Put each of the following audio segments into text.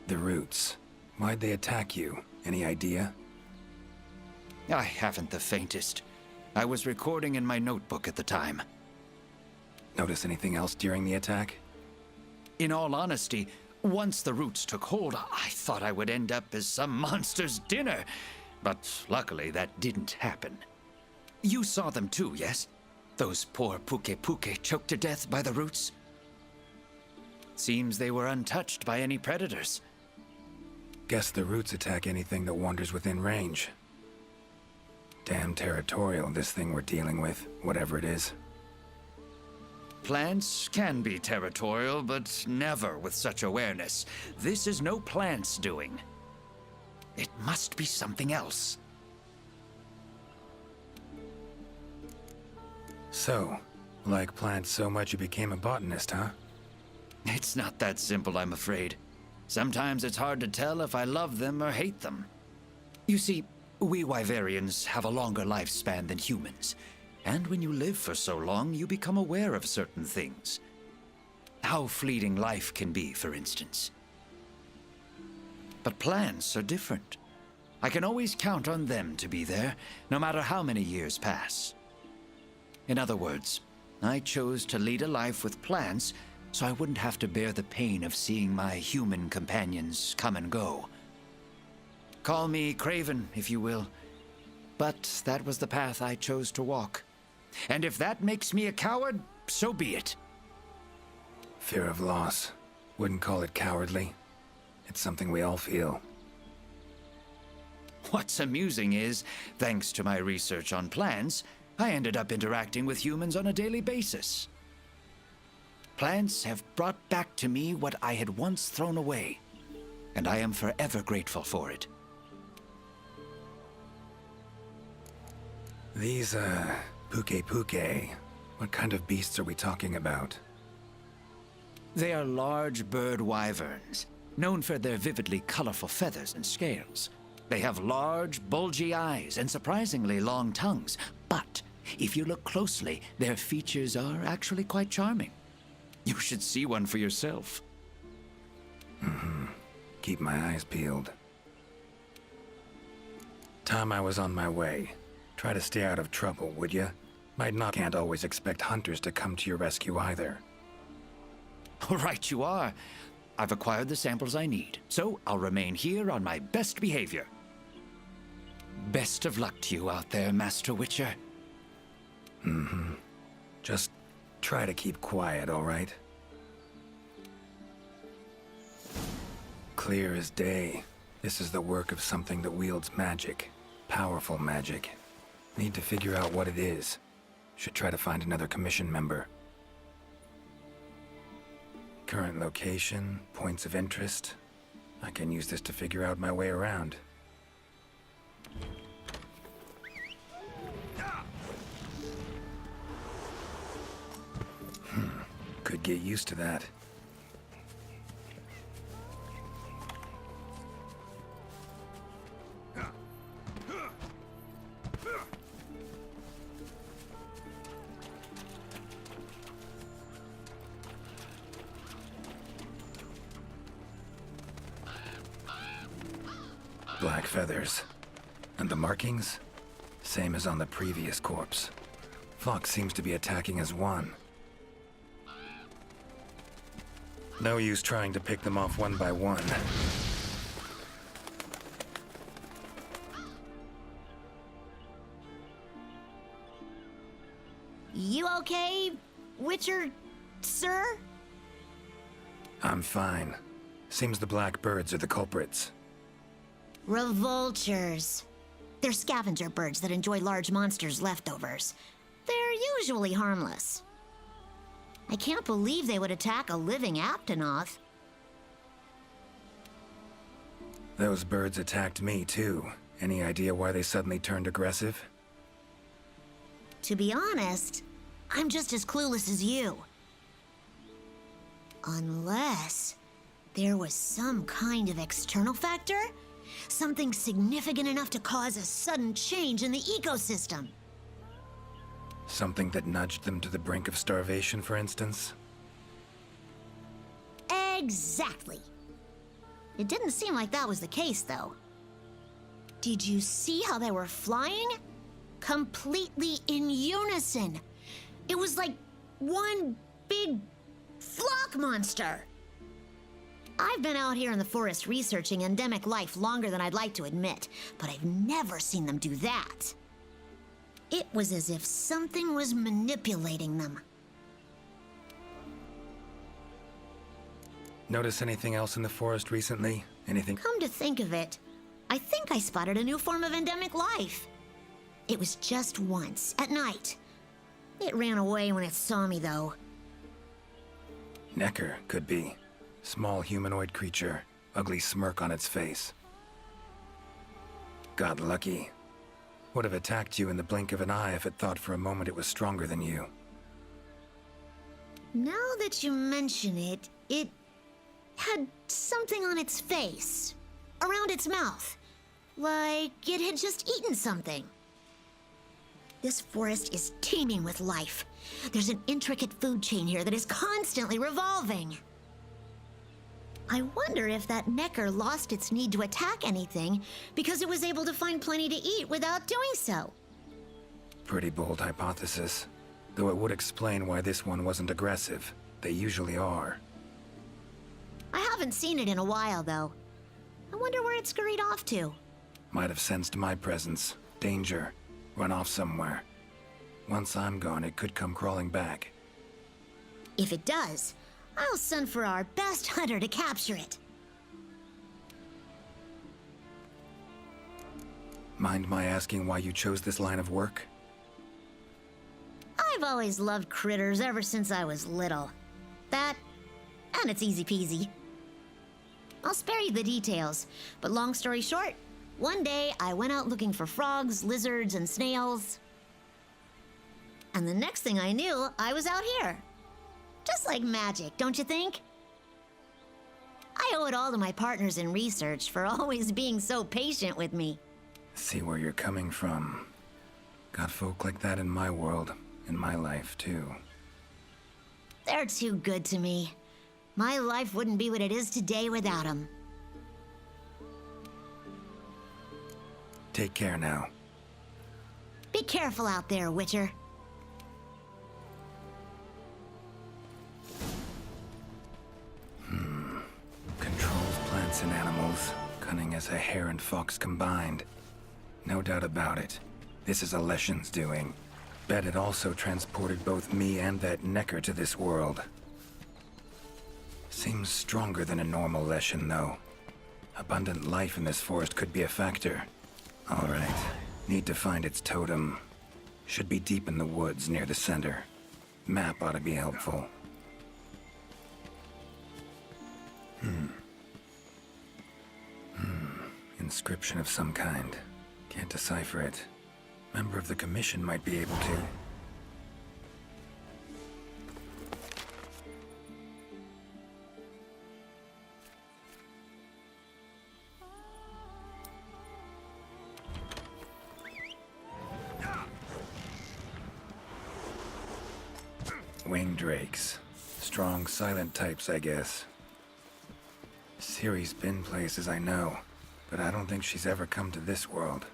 The roots. Why'd they attack you? Any idea? I haven't the faintest. I was recording in my notebook at the time. Notice anything else during the attack? In all honesty, once the roots took hold, I thought I would end up as some monster's dinner. But luckily, that didn't happen. You saw them too, yes? Those poor Puke choked to death by the roots? Seems they were untouched by any predators. Guess the roots attack anything that wanders within range. Damn territorial, this thing we're dealing with, whatever it is. Plants can be territorial, but never with such awareness. This is no plant's doing. It must be something else. So, like plants so much you became a botanist, huh? It's not that simple, I'm afraid. Sometimes it's hard to tell if I love them or hate them. You see, we Wyverians have a longer lifespan than humans. And when you live for so long, you become aware of certain things. How fleeting life can be, for instance. But plants are different. I can always count on them to be there, no matter how many years pass. In other words, I chose to lead a life with plants so I wouldn't have to bear the pain of seeing my human companions come and go. Call me Craven, if you will, but that was the path I chose to walk. And if that makes me a coward, so be it. Fear of loss. Wouldn't call it cowardly. It's something we all feel. What's amusing is, thanks to my research on plants, I ended up interacting with humans on a daily basis. Plants have brought back to me what I had once thrown away, and I am forever grateful for it. These, Puke, what kind of beasts are we talking about? They are large bird wyverns, known for their vividly colorful feathers and scales. They have large, bulgy eyes and surprisingly long tongues, but if you look closely, their features are actually quite charming. You should see one for yourself. Keep my eyes peeled. Time I was on my way. Try to stay out of trouble, would ya? Can't always expect hunters to come to your rescue either. Right you are. I've acquired the samples I need, so I'll remain here on my best behavior. Best of luck to you out there, Master Witcher. Just try to keep quiet, all right? Clear as day. This is the work of something that wields magic. Powerful magic. Need to figure out what it is. Should try to find another commission member. Current location, points of interest. I can use this to figure out my way around. Could get used to that. Black feathers. And the markings? Same as on the previous corpse. Fox seems to be attacking as one. No use trying to pick them off one by one. You okay, Witcher, sir? I'm fine. Seems the black birds are the culprits. Revoltures. They're scavenger birds that enjoy large monsters' leftovers. They're usually harmless. I can't believe they would attack a living Aptonoth. Those birds attacked me, too. Any idea why they suddenly turned aggressive? To be honest, I'm just as clueless as you. Unless there was some kind of external factor? Something significant enough to cause a sudden change in the ecosystem. Something that nudged them to the brink of starvation, for instance? Exactly. It didn't seem like that was the case, though. Did you see how they were flying? Completely in unison. It was like one big flock monster. I've been out here in the forest researching endemic life longer than I'd like to admit, but I've never seen them do that. It was as if something was manipulating them. Notice anything else in the forest recently? Anything? Come to think of it, I think I spotted a new form of endemic life. It was just once, at night. It ran away when it saw me, though. Necker, could be. Small humanoid creature, ugly smirk on its face. Got lucky. Would have attacked you in the blink of an eye if it thought for a moment it was stronger than you. Now that you mention it, it had something on its face, around its mouth, like it had just eaten something. This forest is teeming with life. There's an intricate food chain here that is constantly revolving. I wonder if that Necker lost its need to attack anything because it was able to find plenty to eat without doing so. Pretty bold hypothesis. Though it would explain why this one wasn't aggressive. They usually are. I haven't seen it in a while, though. I wonder where it scurried off to. Might have sensed my presence. Danger. Run off somewhere. Once I'm gone, it could come crawling back. If it does, I'll send for our best hunter to capture it. Mind my asking why you chose this line of work? I've always loved critters ever since I was little. That, and it's easy peasy. I'll spare you the details, but long story short, one day I went out looking for frogs, lizards, and snails. And the next thing I knew, I was out here. Just like magic, don't you think? I owe it all to my partners in research for always being so patient with me. See where you're coming from. Got folk like that in my world, in my life, too. They're too good to me. My life wouldn't be what it is today without them. Take care now. Be careful out there, Witcher. Controls plants and animals, cunning as a hare and fox combined. No doubt about it. This is Alessian's doing. Bet it also transported both me and that Necker to this world. Seems stronger than a normal Leshen, though. Abundant life in this forest could be a factor. All right. Need to find its totem. Should be deep in the woods near the center. Map ought to be helpful. Inscription of some kind. Can't decipher it. Member of the Commission might be able to. Winged drakes. Strong, silent types, I guess. Ciri's been places, I know, but I don't think she's ever come to this world.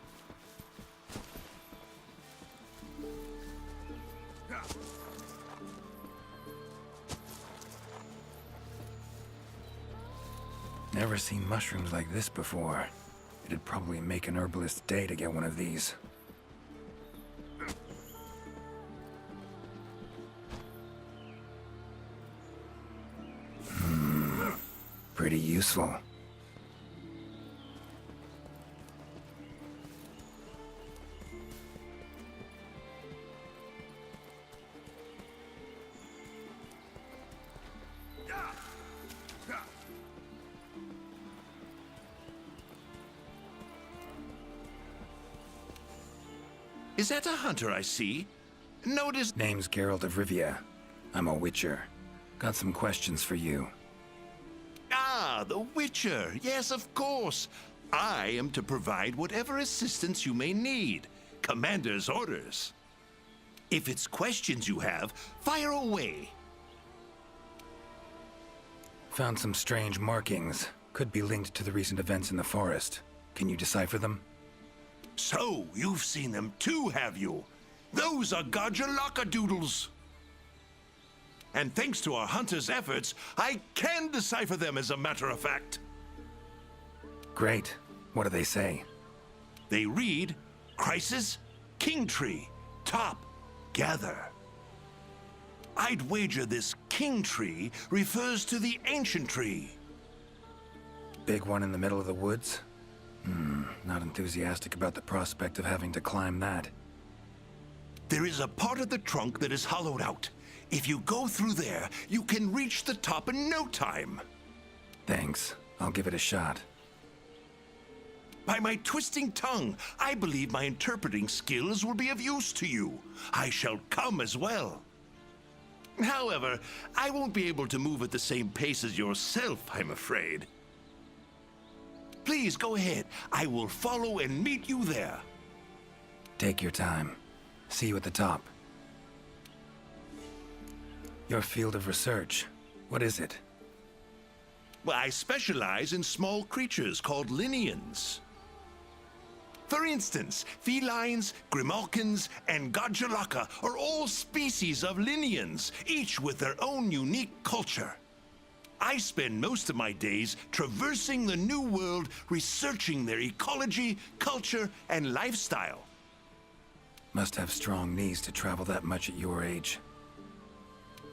Never seen mushrooms like this before. It'd probably make an herbalist's day to get one of these. Pretty useful. Is that a hunter I see? Notice. Name's Geralt of Rivia. I'm a Witcher. Got some questions for you. Ah, the Witcher. Yes, of course. I am to provide whatever assistance you may need. Commander's orders. If it's questions you have, fire away. Found some strange markings. could be linked to the recent events in the forest. Can you decipher them? So, you've seen them too, have you? Those are Gajalaka doodles. And thanks to our hunters' efforts, I can decipher them as a matter of fact. Great. What do they say? They read, Crisis, King Tree, Top, Gather. I'd wager this King Tree refers to the ancient tree. Big one in the middle of the woods? Not enthusiastic about the prospect of having to climb that. There is a part of the trunk that is hollowed out. If you go through there, you can reach the top in no time. Thanks. I'll give it a shot. By my twisting tongue, I believe my interpreting skills will be of use to you. I shall come as well. However, I won't be able to move at the same pace as yourself, I'm afraid. Please go ahead. I will follow and meet you there. Take your time. See you at the top. Your field of research. What is it? Well, I specialize in small creatures called Linians. For instance, felines, grimalkins, and Gajalaka are all species of Linians, each with their own unique culture. I spend most of my days traversing the New World, researching their ecology, culture, and lifestyle. Must have strong knees to travel that much at your age.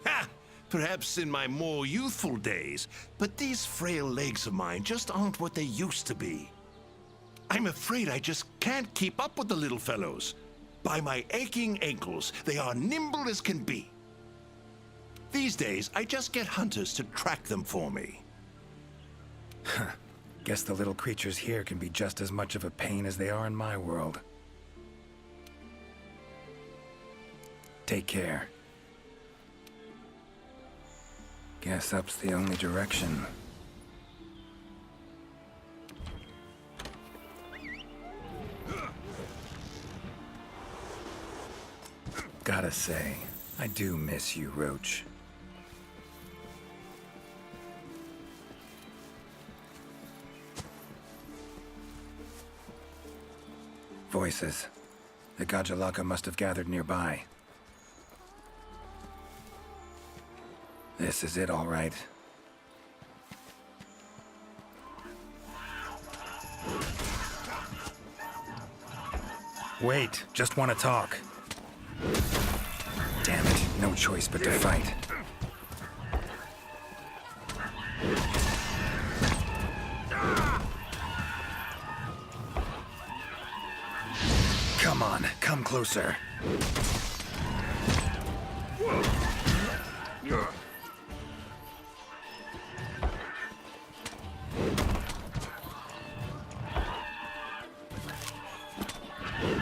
Ha! Perhaps in my more youthful days, but these frail legs of mine just aren't what they used to be. I'm afraid I just can't keep up with the little fellows. By my aching ankles, they are nimble as can be. These days, I just get hunters to track them for me. Guess the little creatures here can be just as much of a pain as they are in my world. Take care. Guess up's the only direction. Gotta say, I do miss you, Roach. Voices. The Gajalaka must have gathered nearby. This is it, all right. Wait, just want to talk. Damn it, no choice but to fight. Come on, come closer.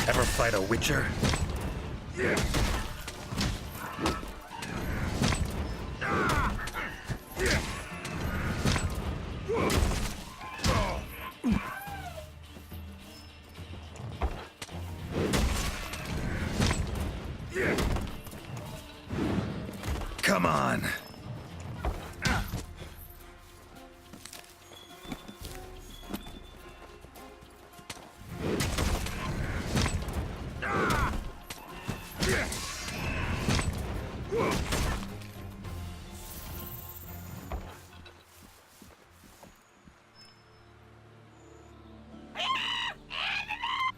Ever fight a Witcher? Come on.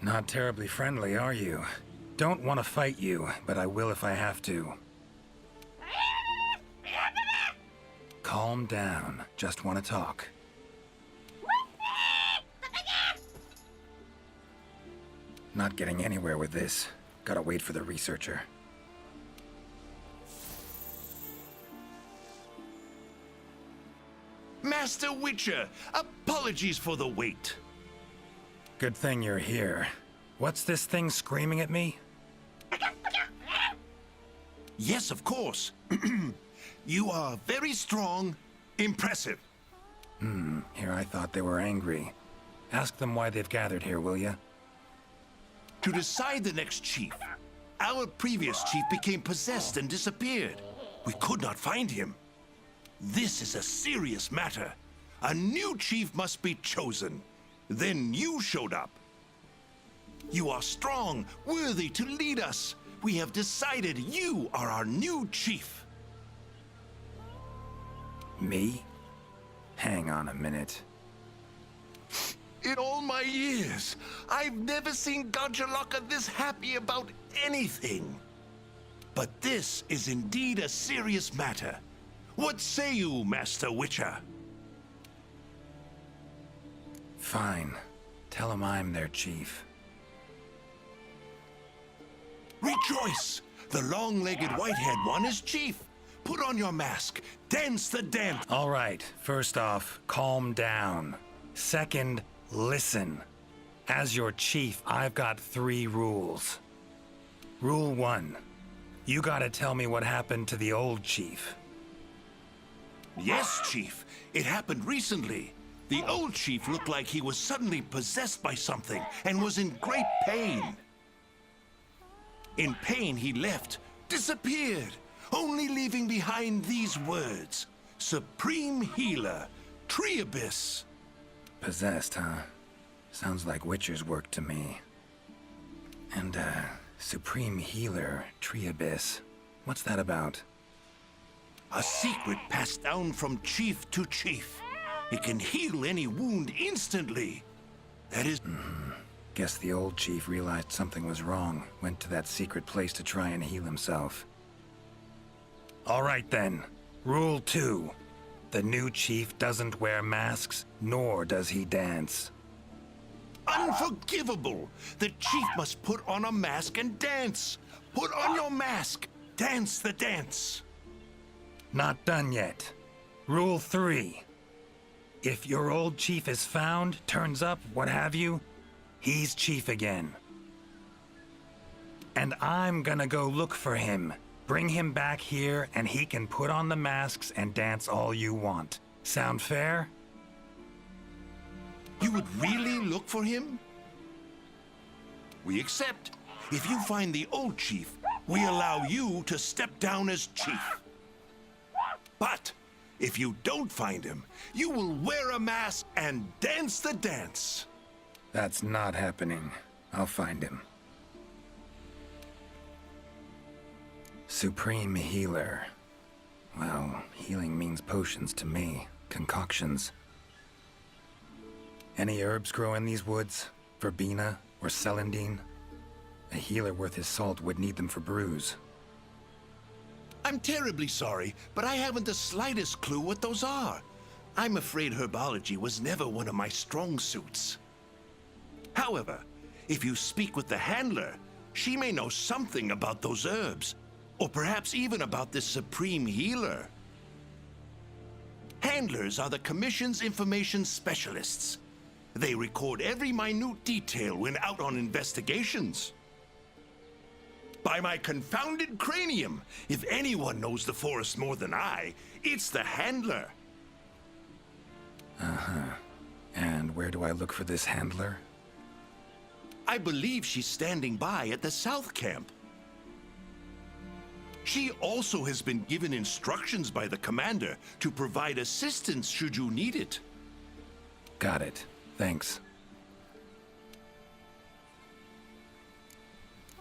Not terribly friendly, are you? Don't want to fight you, but I will if I have to. Calm down. Just want to talk. Not getting anywhere with this. Gotta wait for the researcher. Master Witcher, apologies for the wait. Good thing you're here. What's this thing screaming at me? Yes, of course. You are very strong, impressive. Here I thought they were angry. Ask them why they've gathered here, will ya? To decide the next chief. Our previous chief became possessed and disappeared. We could not find him. This is a serious matter. A new chief must be chosen. Then you showed up. You are strong, worthy to lead us. We have decided you are our new chief. Me? Hang on a minute. In all my years, I've never seen Gajalaka this happy about anything. But this is indeed a serious matter. What say you, Master Witcher? Fine. Tell him I'm their chief. Rejoice! The long-legged white-haired one is chief. Put on your mask. Dance the dance. All right, first off, calm down. Second, listen. As your chief, I've got 3 rules. Rule 1. You gotta tell me what happened to the old chief. Yes, Chief. It happened recently. The old chief looked like he was suddenly possessed by something and was in great pain. In pain, he left, disappeared, only leaving behind these words: Supreme Healer, Triabyss. Possessed, huh? Sounds like Witcher's work to me. And, Supreme Healer, Triabyss. What's that about? A secret passed down from chief to chief. It can heal any wound instantly. That is... Guess the old chief realized something was wrong, went to that secret place to try and heal himself. All right then. Rule 2. The new chief doesn't wear masks, nor does he dance. Unforgivable! The chief must put on a mask and dance. Put on your mask. Dance the dance. Not done yet. Rule 3. If your old chief is found, turns up, what have you, he's chief again. And I'm gonna go look for him. Bring him back here, and he can put on the masks and dance all you want. Sound fair? You would really look for him? We accept. If you find the old chief, we allow you to step down as chief. But if you don't find him, you will wear a mask and dance the dance. That's not happening. I'll find him. Supreme Healer. Well, healing means potions to me. Concoctions. Any herbs grow in these woods? Verbena or celandine? A healer worth his salt would need them for brews. I'm terribly sorry, but I haven't the slightest clue what those are. I'm afraid herbology was never one of my strong suits. However, if you speak with the handler, she may know something about those herbs, or perhaps even about this supreme healer. Handlers are the Commission's information specialists. They record every minute detail when out on investigations. By my confounded cranium, if anyone knows the forest more than I, it's the handler. And where do I look for this handler? I believe she's standing by at the South Camp. She also has been given instructions by the commander to provide assistance should you need it. Got it. Thanks.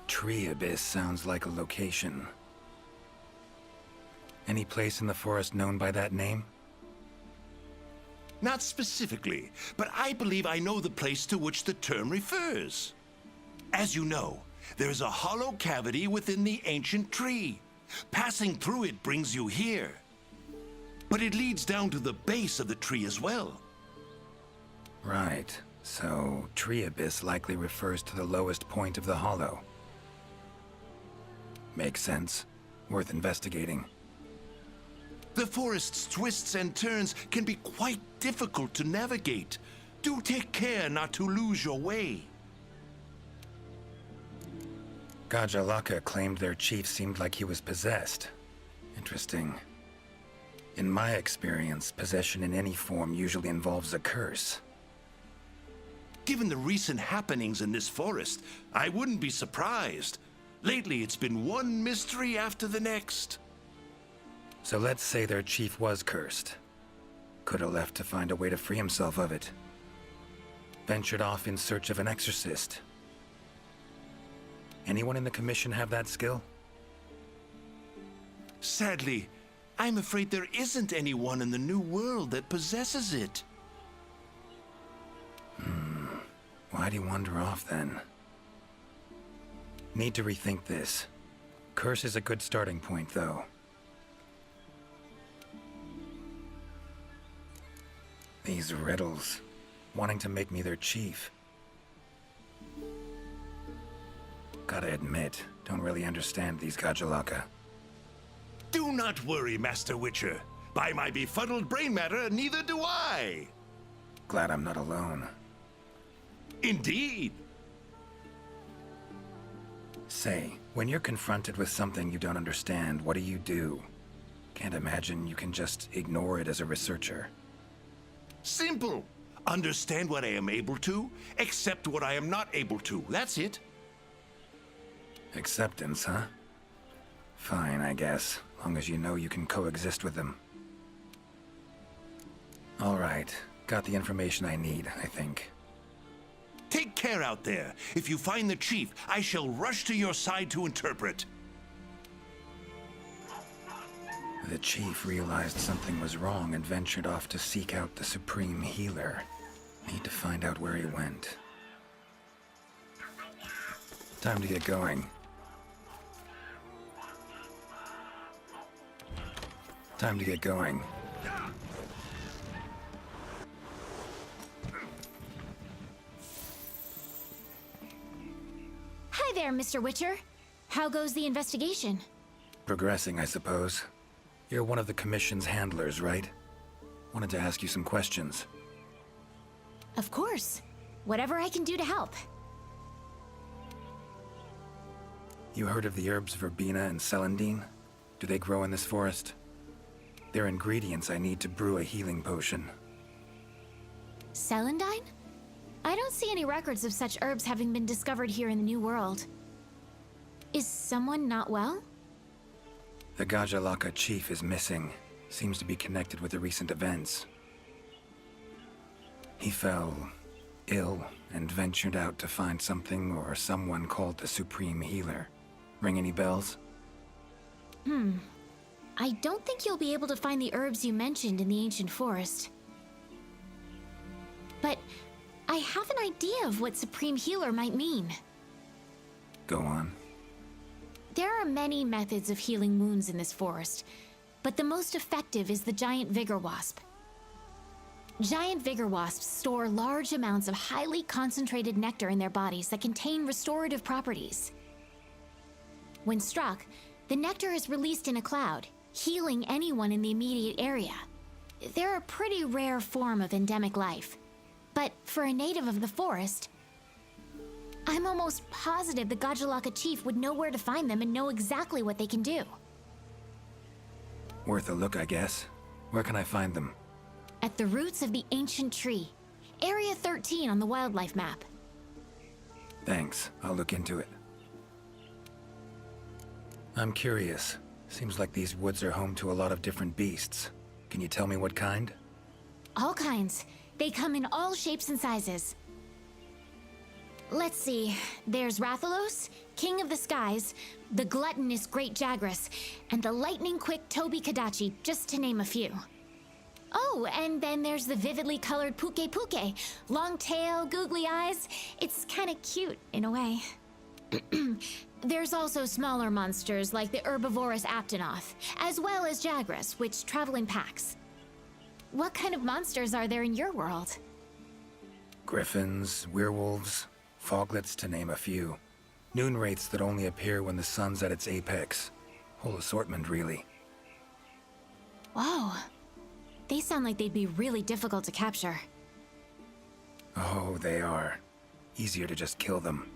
Triabyss sounds like a location. Any place in the forest known by that name? Not specifically, but I believe I know the place to which the term refers. As you know, there's a hollow cavity within the ancient tree. Passing through it brings you here. But it leads down to the base of the tree as well. Right. So, Triabyss likely refers to the lowest point of the hollow. Makes sense. Worth investigating. The forest's twists and turns can be quite difficult to navigate. Do take care not to lose your way. Gajalaka claimed their chief seemed like he was possessed. Interesting. In my experience, possession in any form usually involves a curse. Given the recent happenings in this forest, I wouldn't be surprised. Lately, it's been one mystery after the next. So let's say their chief was cursed. Could have left to find a way to free himself of it. Ventured off in search of an exorcist. Anyone in the Commission have that skill? Sadly, I'm afraid there isn't anyone in the New World that possesses it. Why'd he wander off then? Need to rethink this. Curse is a good starting point, though. These riddles, wanting to make me their chief. Gotta admit, don't really understand these Gajalaka. Do not worry, Master Witcher. By my befuddled brain matter, neither do I. Glad I'm not alone. Indeed. Say, when you're confronted with something you don't understand, what do? Can't imagine you can just ignore it as a researcher. Simple. Understand what I am able to, accept what I am not able to. That's it. Acceptance, huh? Fine, I guess. Long as you know you can coexist with them. All right. Got the information I need, I think. Take care out there. If you find the chief, I shall rush to your side to interpret. The chief realized something was wrong and ventured off to seek out the Supreme Healer. Need to find out where he went. Time to get going. Time to get going. Hi there, Mr. Witcher. How goes the investigation? Progressing, I suppose. You're one of the Commission's handlers, right? Wanted to ask you some questions. Of course. Whatever I can do to help. You heard of the herbs verbena and celandine? Do they grow in this forest? They're ingredients I need to brew a healing potion. Celandine? I don't see any records of such herbs having been discovered here in the New World. Is someone not well? The Gajalaka chief is missing. Seems to be connected with the recent events. He fell ill and ventured out to find something or someone called the Supreme Healer. Ring any bells? I don't think you'll be able to find the herbs you mentioned in the ancient forest. But I have an idea of what Supreme Healer might mean. Go on. There are many methods of healing wounds in this forest, but the most effective is the giant vigor wasp. Giant vigor wasps store large amounts of highly concentrated nectar in their bodies that contain restorative properties. When struck, the nectar is released in a cloud, healing anyone in the immediate area. They're a pretty rare form of endemic life, but for a native of the forest, I'm almost positive the Gajalaka chief would know where to find them and know exactly what they can do. Worth a look, I guess. Where can I find them? At the roots of the ancient tree, Area 13 on the wildlife map. Thanks. I'll look into it. I'm curious. Seems like these woods are home to a lot of different beasts. Can you tell me what kind? All kinds. They come in all shapes and sizes. Let's see. There's Rathalos, King of the Skies, the gluttonous Great Jagras, and the lightning-quick Toby Kadachi, just to name a few. Oh, and then there's the vividly colored Puke Puke. Long tail, googly eyes. It's kind of cute, in a way. There's also smaller monsters like the herbivorous Aptonoth, as well as Jagras, which travel in packs. What kind of monsters are there in your world? Griffins, werewolves, foglets to name a few. Noon wraiths that only appear when the sun's at its apex. Whole assortment, really. Whoa. They sound like they'd be really difficult to capture. Oh, they are. Easier to just kill them.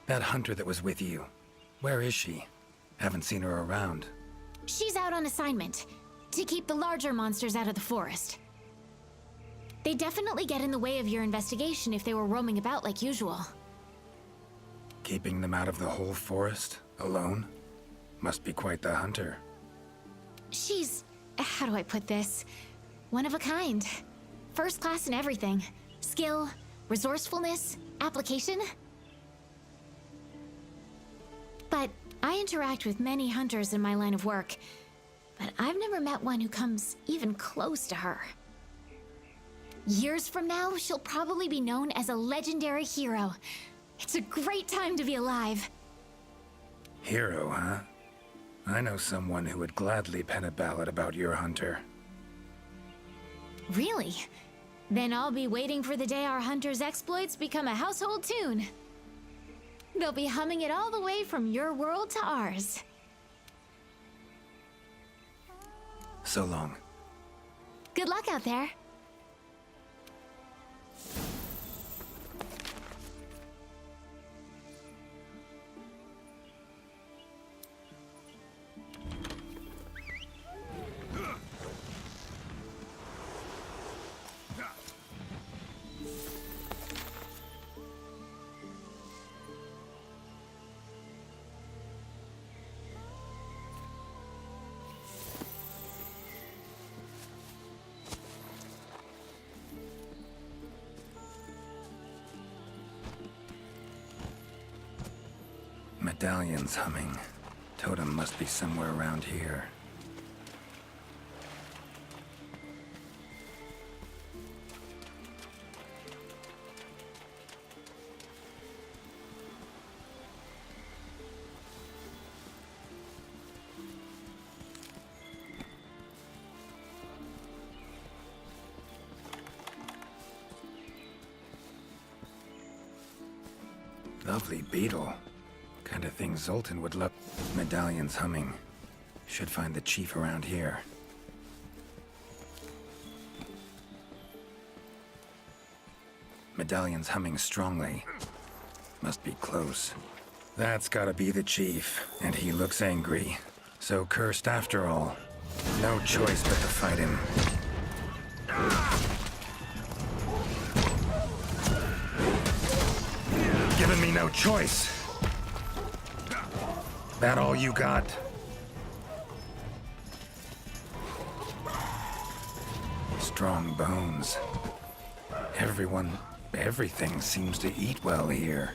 That hunter that was with you, where is she? Haven't seen her around. She's out on assignment, to keep the larger monsters out of the forest. They definitely get in the way of your investigation if they were roaming about like usual. Keeping them out of the whole forest, alone? Must be quite the hunter. She's how do I put this? One of a kind. First class in everything. Skill, resourcefulness, application. But I interact with many hunters in my line of work, but I've never met one who comes even close to her. Years from now, she'll probably be known as a legendary hero. It's a great time to be alive. Hero, huh? I know someone who would gladly pen a ballad about your hunter. Really? Then I'll be waiting for the day our hunter's exploits become a household tune. They'll be humming it all the way from your world to ours. So long. Good luck out there. Medallions humming. Totem must be somewhere around here. Lovely beetle. Kind of thing Zoltan would love. Medallions humming. Should find the chief around here. Medallions humming strongly. Must be close. That's gotta be the chief, and he looks angry. So cursed after all. No choice but to fight him. Giving me no choice. That all you got? Strong bones. Everything seems to eat well here.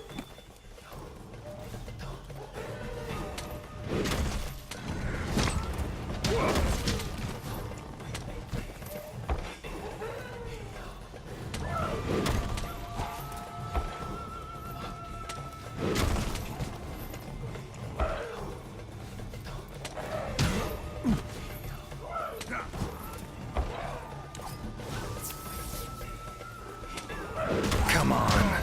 Come on.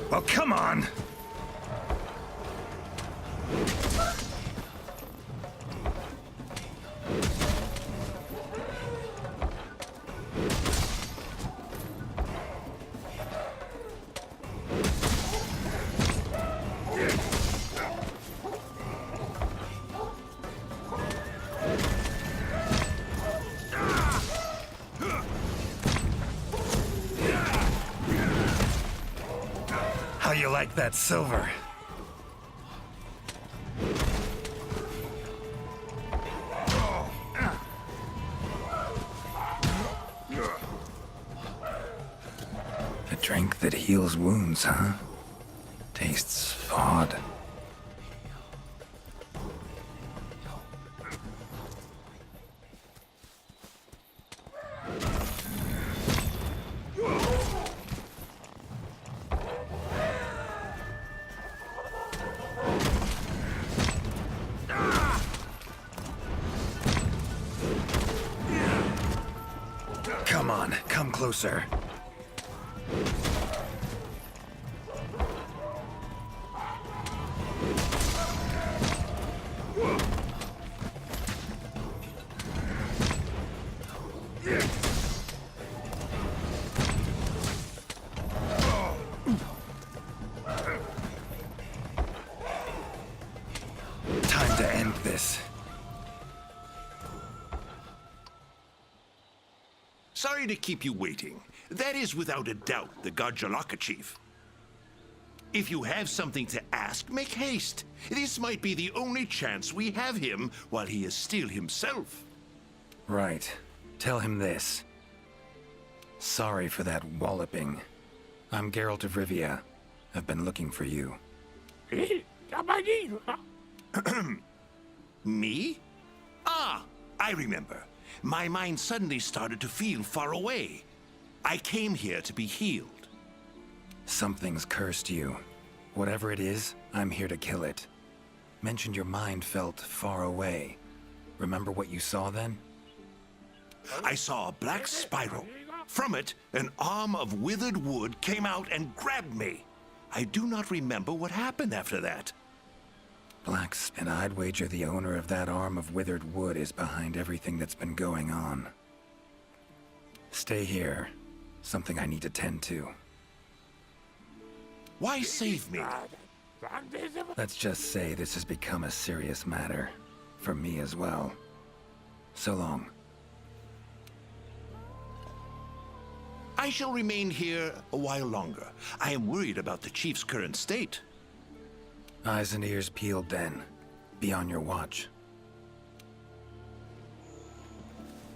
Oh, come on! How you like that silver? A drink that heals wounds, huh? Tastes odd. Come on, come closer. Time to end this. Sorry to keep you waiting. That is without a doubt the Garjalaka chief. If you have something to ask, make haste. This might be the only chance we have him while he is still himself. Right. Tell him this. Sorry for that walloping. I'm Geralt of Rivia. I've been looking for you. Me? Ah, I remember. My mind suddenly started to feel far away. I came here to be healed. Something's cursed you. Whatever it is, I'm here to kill it. Mentioned your mind felt far away. Remember what you saw then? I saw a black spiral. From it, an arm of withered wood came out and grabbed me. I do not remember what happened after that. Blacks, and I'd wager the owner of that arm of withered wood is behind everything that's been going on. Stay here. Something I need to tend to. Why save me? Let's just say this has become a serious matter. For me as well. So long. I shall remain here a while longer. I am worried about the chief's current state. Eyes and ears peeled then. Be on your watch.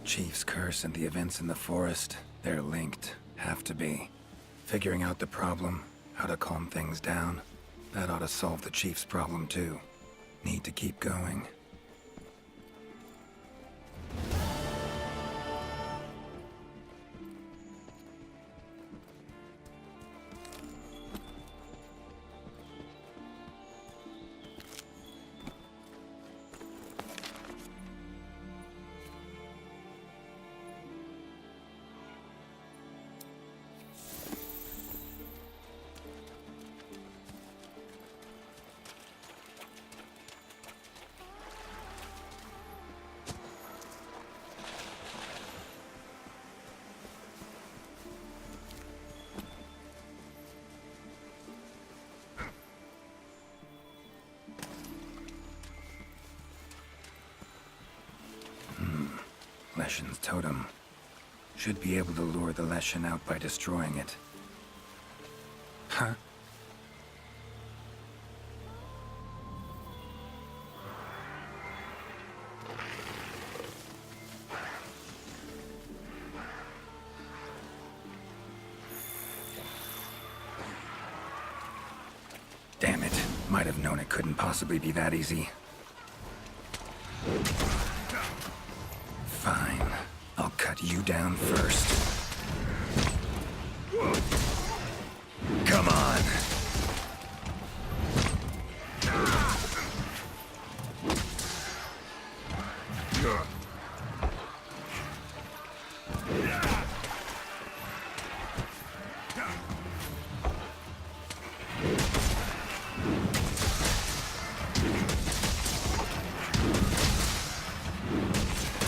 Chief's curse and the events in the forest, they're linked. Have to be. Figuring out the problem, how to calm things down, that ought to solve the Chief's problem too. Need to keep going. Leshen's totem. Should be able to lure the Leshen out by destroying it. Huh? Damn it. Might have known it couldn't possibly be that easy. Fine. I'll cut you down first. Come on!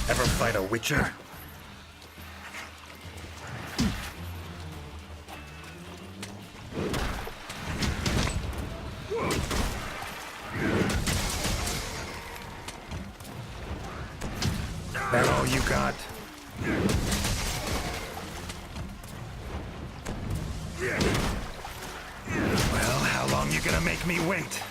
Ever fight a Witcher? That all you got? Well, how long you gonna make me wait?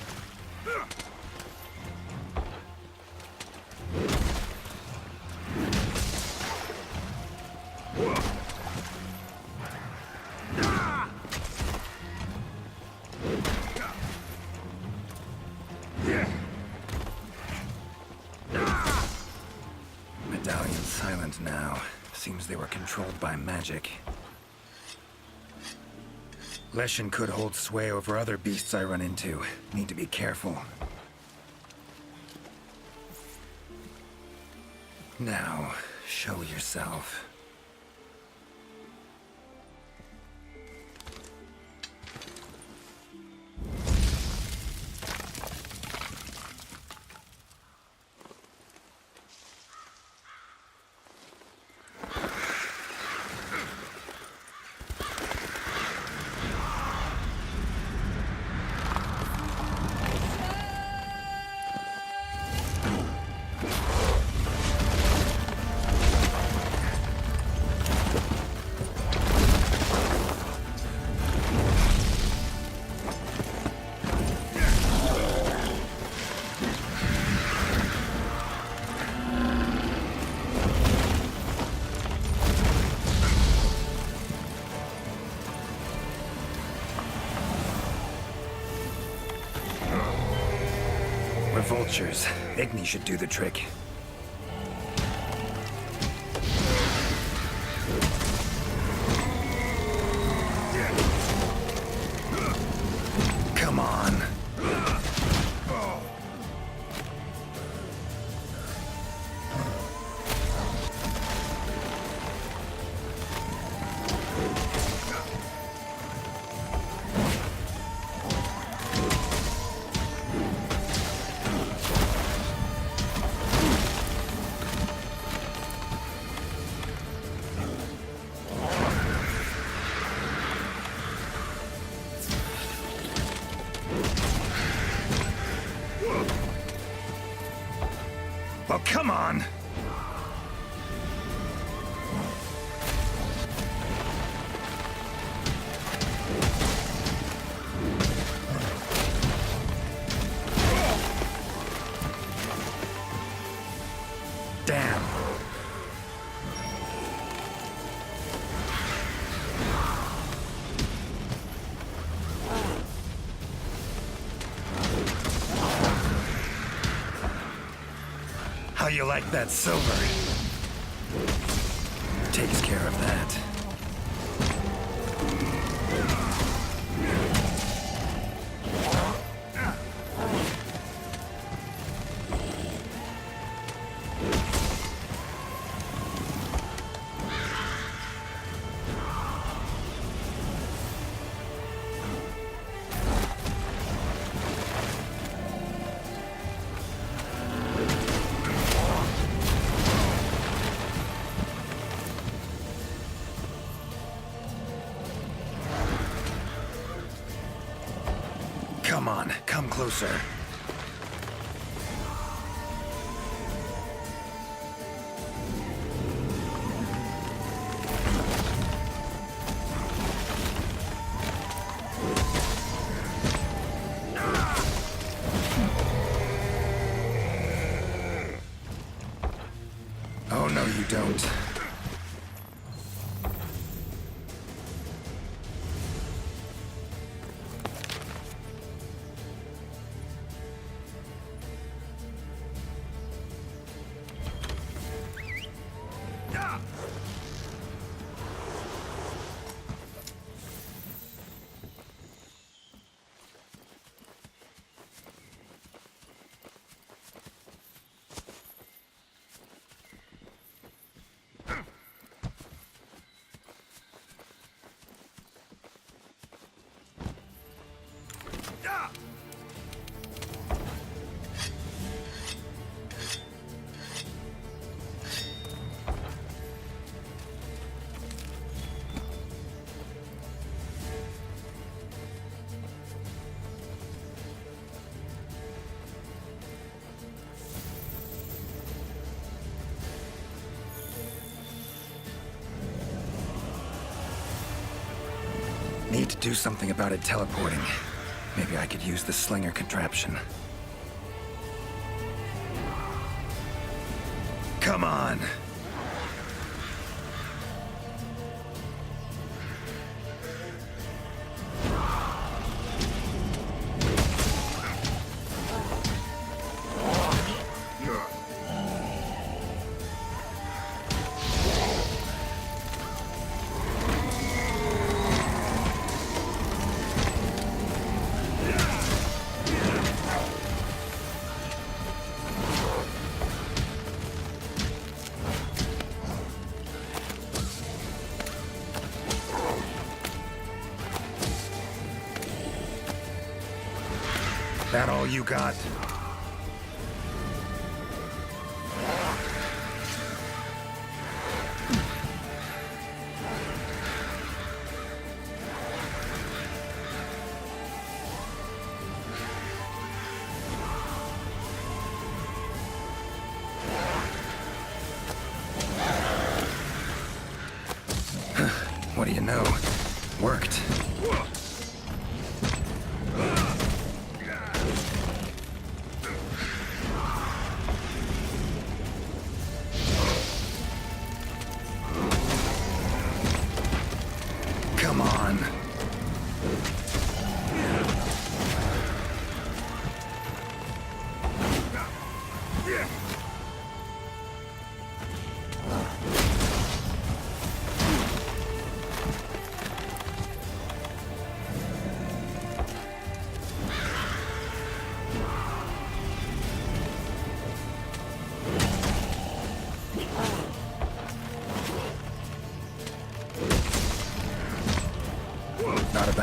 Medallion's silent now. Seems they were controlled by magic. Leshen could hold sway over other beasts I run into. Need to be careful. Now, show yourself. Witchers. Igni should do the trick. Come on. Well, come on! Damn. How you like that silver? Takes care of that. Come on, come closer. Oh, no, you don't. Need to do something about it teleporting. Maybe I could use the slinger contraption. Come on! That all you got? What do you know? Worked. Come on.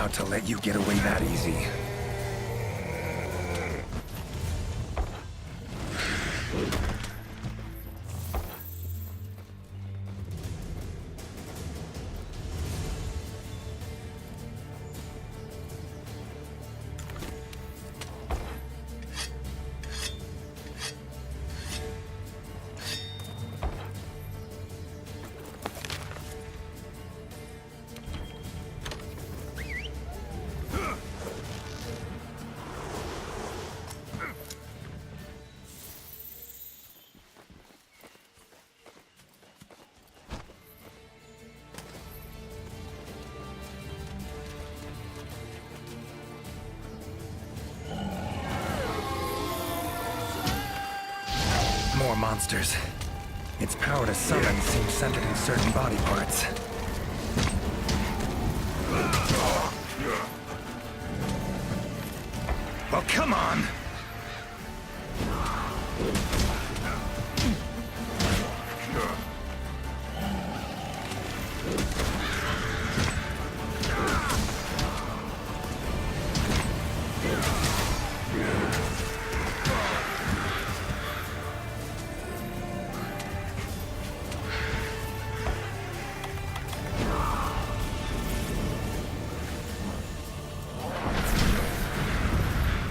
about to let you get away that easy. More monsters. Its power to summon seems centered in certain body parts. Well, come on!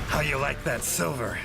How you like that silver?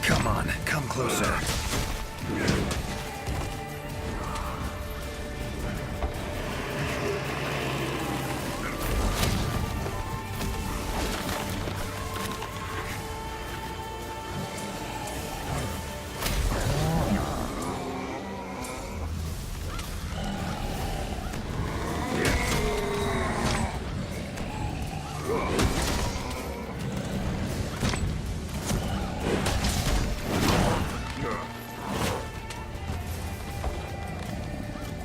Come on, come closer.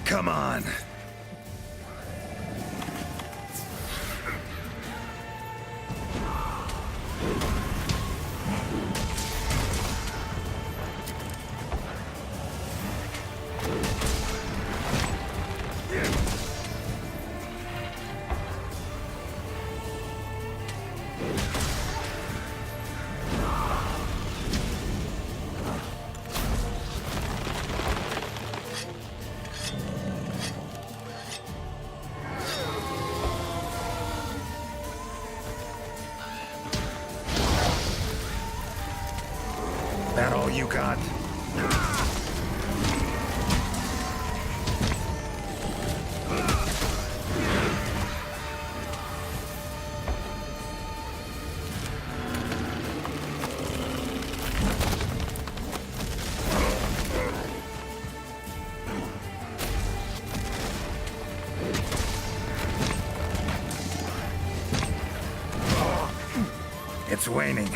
Come on. That all you got? It's waning.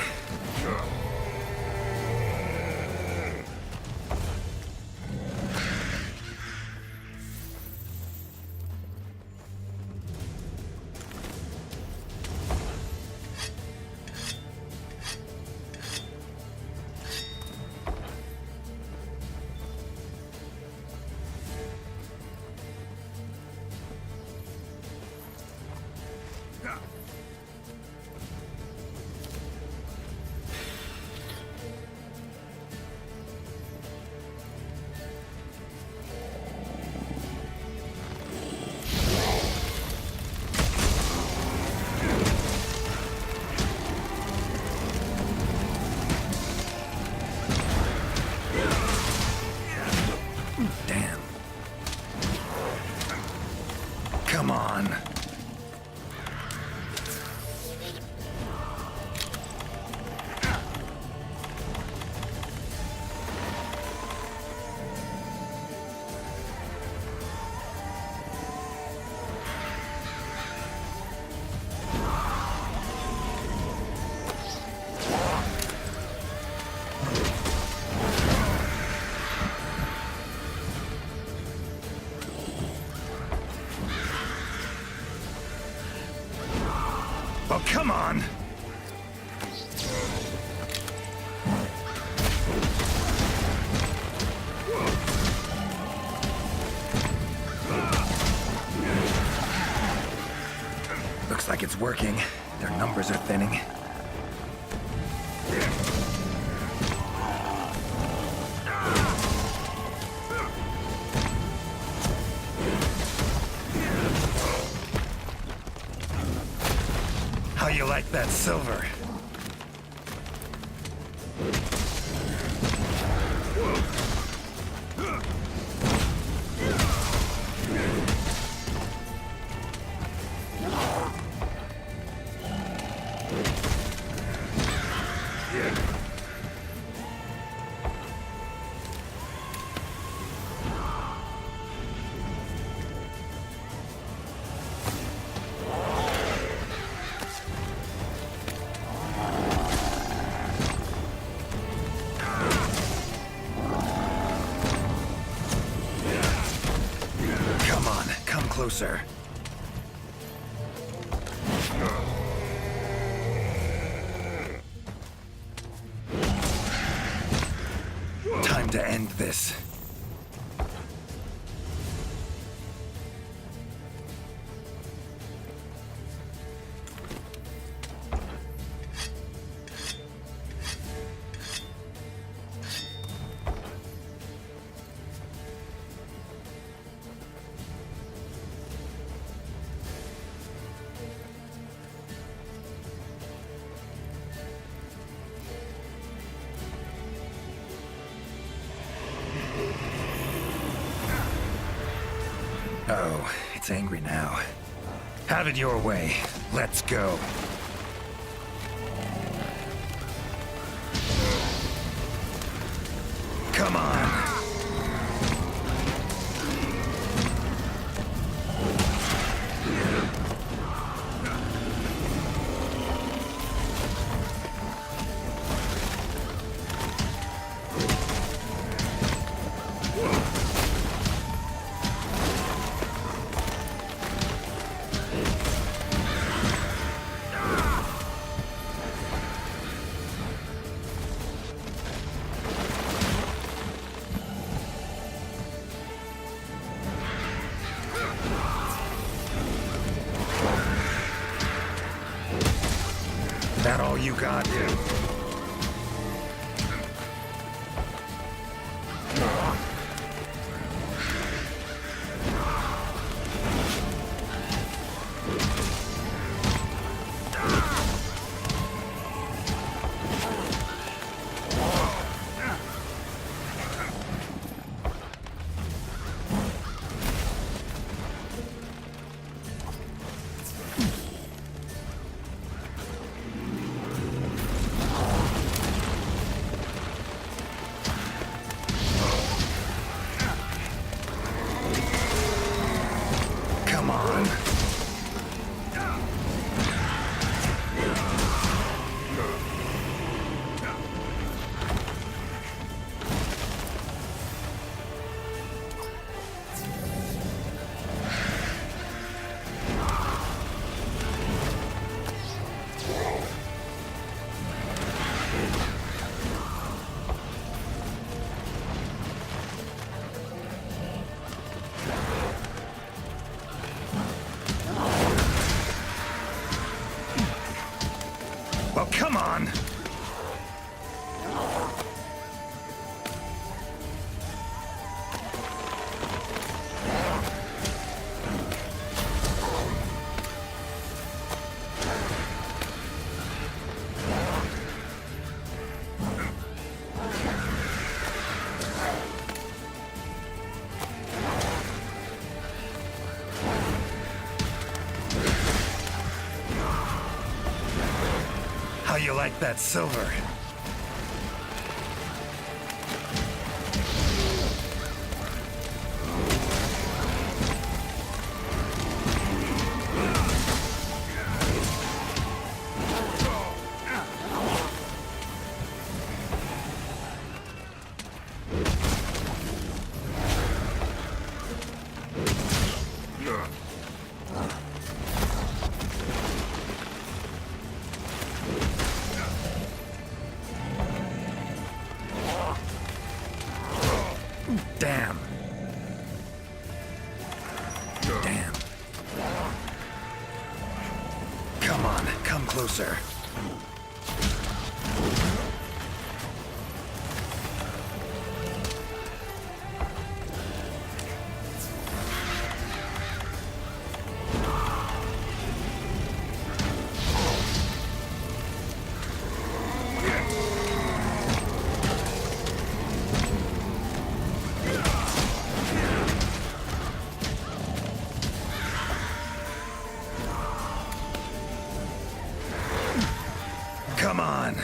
Oh, come on! Looks like it's working. Their numbers are thinning. How you like that silver? Come on, come closer. Time to end this. Oh, it's angry now. Have it your way. Let's go. Come on. That all you got? Come on. Well, come on! How you like that silver? Come closer. Come on.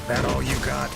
That all you got?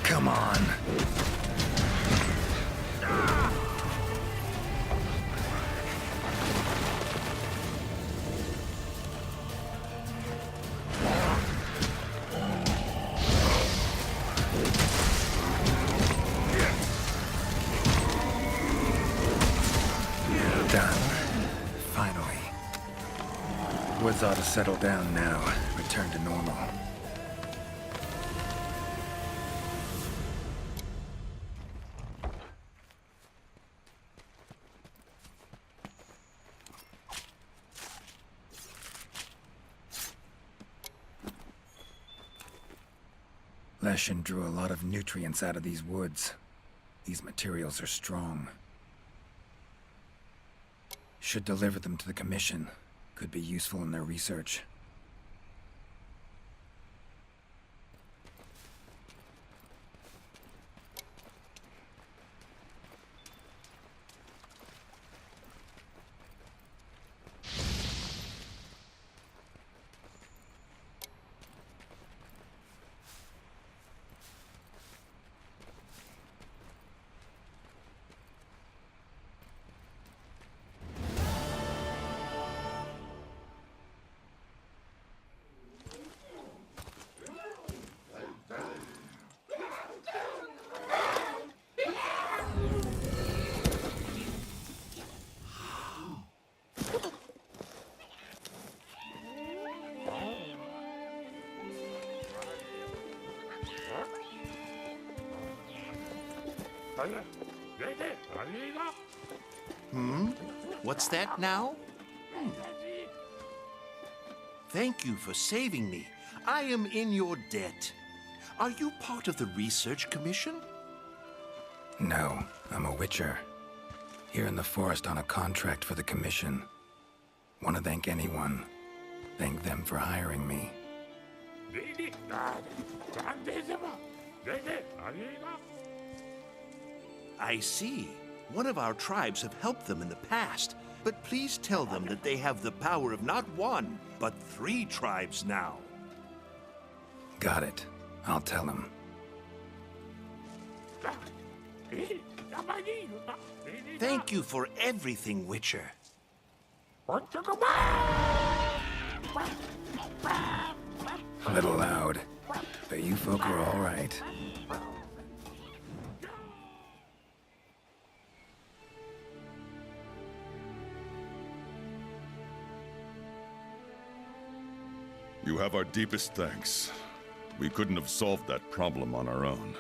Come on. Done. Finally. Woods ought to settle down now. Return to normal. Leshen drew a lot of nutrients out of these woods. These materials are strong. Should deliver them to the Commission. Could be useful in their research. What's that now? Thank you for saving me. I am in your debt. Are you part of the Research Commission? No, I'm a Witcher. Here in the forest on a contract for the Commission. Want to thank anyone. Thank them for hiring me. I see. One of our tribes have helped them in the past, but please tell them that they have the power of not one, but 3 tribes now. Got it. I'll tell them. Thank you for everything, Witcher. A little loud, but you folk are all right. You have our deepest thanks. We couldn't have solved that problem on our own.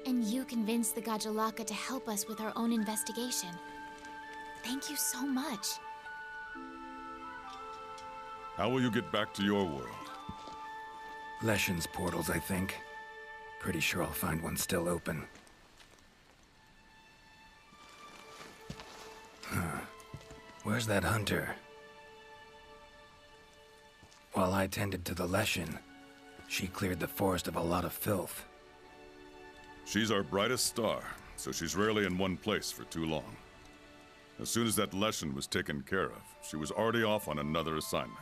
And you convinced the Gajalaka to help us with our own investigation. Thank you so much. How will you get back to your world? Leshen's portals, I think. Pretty sure I'll find one still open. Where's that hunter? While I tended to the Leshen, she cleared the forest of a lot of filth. She's our brightest star, so she's rarely in one place for too long. As soon as that Leshen was taken care of, she was already off on another assignment.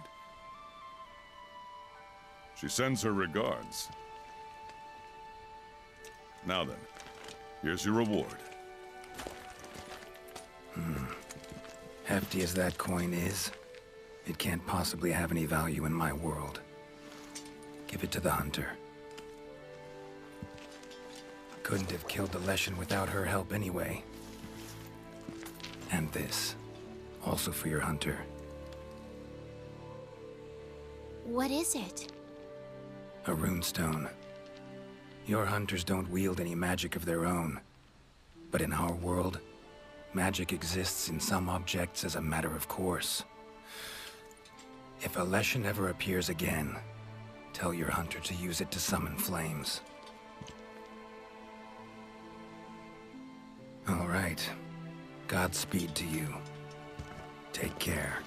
She sends her regards. Now then, here's your reward. Hefty as that coin is, it can't possibly have any value in my world. Give it to the hunter. Couldn't have killed the Leshen without her help anyway. And this, also for your hunter. What is it? A runestone. Your hunters don't wield any magic of their own. But in our world, magic exists in some objects as a matter of course. If a Leshen ever appears again, tell your hunter to use it to summon flames. All right. Godspeed to you. Take care.